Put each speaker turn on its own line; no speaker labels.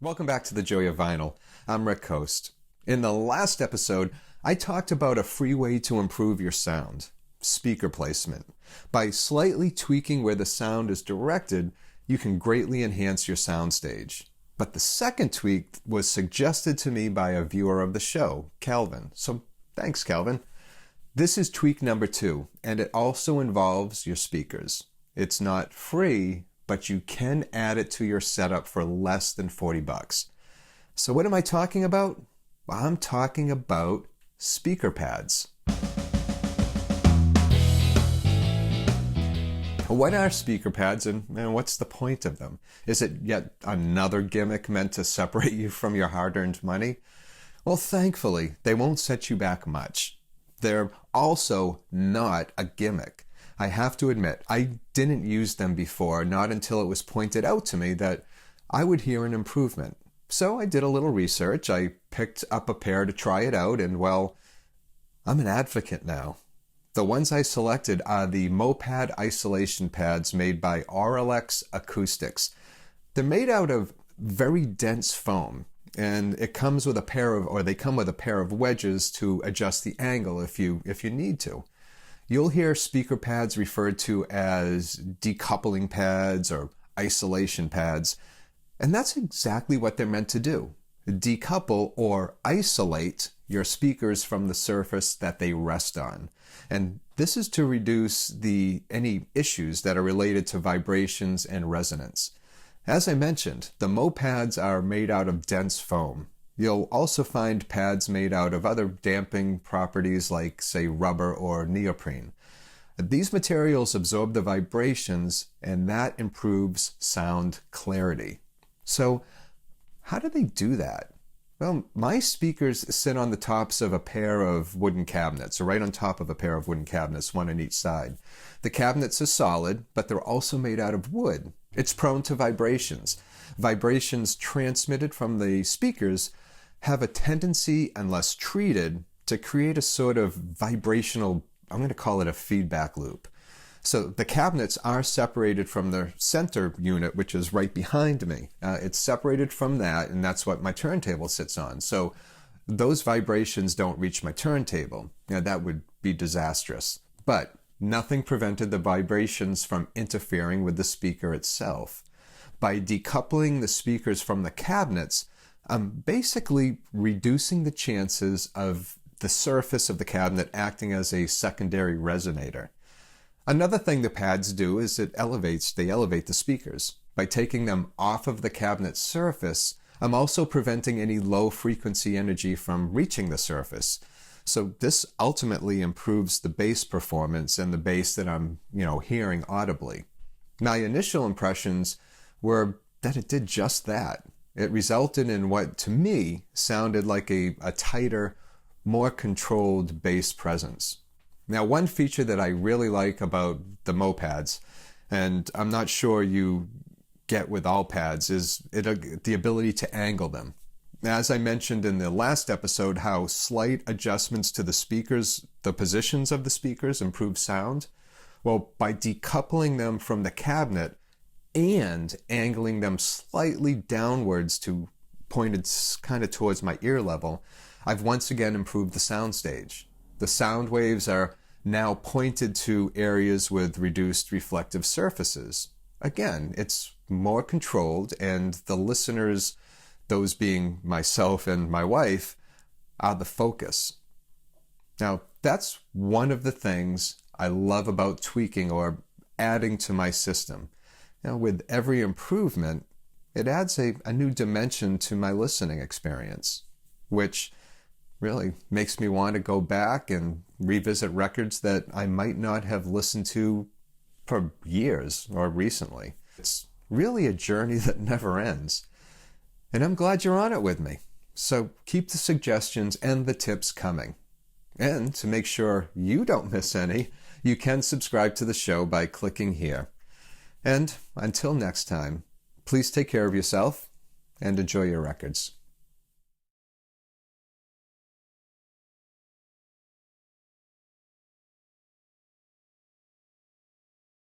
Welcome back to The Joy of Vinyl. I'm Rick Coste. In the last episode, I talked about a free way to improve your sound, speaker placement. By slightly tweaking where the sound is directed, you can greatly enhance your soundstage. But the second tweak was suggested to me by a viewer of the show, Calvin. So thanks, Calvin. This is tweak number 2, and it also involves your speakers. It's not free, but you can add it to your setup for less than $40. So what am I talking about? Well, I'm talking about speaker pads. What are speaker pads and what's the point of them? Is it yet another gimmick meant to separate you from your hard-earned money? Well, thankfully, they won't set you back much. They're also not a gimmick. I have to admit, I didn't use them before, not until it was pointed out to me that I would hear an improvement. So I did a little research, I picked up a pair to try it out, and well, I'm an advocate now. The ones I selected are the MoPAD isolation pads made by Auralex Acoustics. They're made out of very dense foam, and it comes with they come with a pair of wedges to adjust the angle if you need to. You'll hear speaker pads referred to as decoupling pads or isolation pads, and that's exactly what they're meant to do. Decouple or isolate your speakers from the surface that they rest on. And this is to reduce any issues that are related to vibrations and resonance. As I mentioned, the MoPads are made out of dense foam. You'll also find pads made out of other damping properties like, say, rubber or neoprene. These materials absorb the vibrations, and that improves sound clarity. So, how do they do that? Well, my speakers sit on the tops of a pair of wooden cabinets, or right on top of a pair of wooden cabinets, one on each side. The cabinets are solid, but they're also made out of wood. It's prone to vibrations. Vibrations transmitted from the speakers have a tendency, unless treated, to create a sort of vibrational, I'm going to call it a feedback loop. So the cabinets are separated from the center unit, which is right behind me. It's separated from that, and that's what my turntable sits on. So those vibrations don't reach my turntable. Now, that would be disastrous. But nothing prevented the vibrations from interfering with the speaker itself. By decoupling the speakers from the cabinets, I'm basically reducing the chances of the surface of the cabinet acting as a secondary resonator. Another thing the pads do is they elevate the speakers. By taking them off of the cabinet surface, I'm also preventing any low frequency energy from reaching the surface. So this ultimately improves the bass performance and the bass that I'm, hearing audibly. My initial impressions were that it did just that. It resulted in what, to me, sounded like a tighter, more controlled bass presence. Now, one feature that I really like about the MoPads, and I'm not sure you get with all pads, is the ability to angle them. Now, as I mentioned in the last episode, how slight adjustments to the speakers, the positions of the speakers, improve sound. Well, by decoupling them from the cabinet, and angling them slightly downwards to pointed kind of towards my ear level, I've once again improved the soundstage. The sound waves are now pointed to areas with reduced reflective surfaces. Again, it's more controlled, and the listeners, those being myself and my wife, are the focus. Now, that's one of the things I love about tweaking or adding to my system. Now, with every improvement, it adds a new dimension to my listening experience, which really makes me want to go back and revisit records that I might not have listened to for years or recently. It's really a journey that never ends. And I'm glad you're on it with me. So keep the suggestions and the tips coming. And to make sure you don't miss any, you can subscribe to the show by clicking here. And until next time, please take care of yourself and enjoy your records.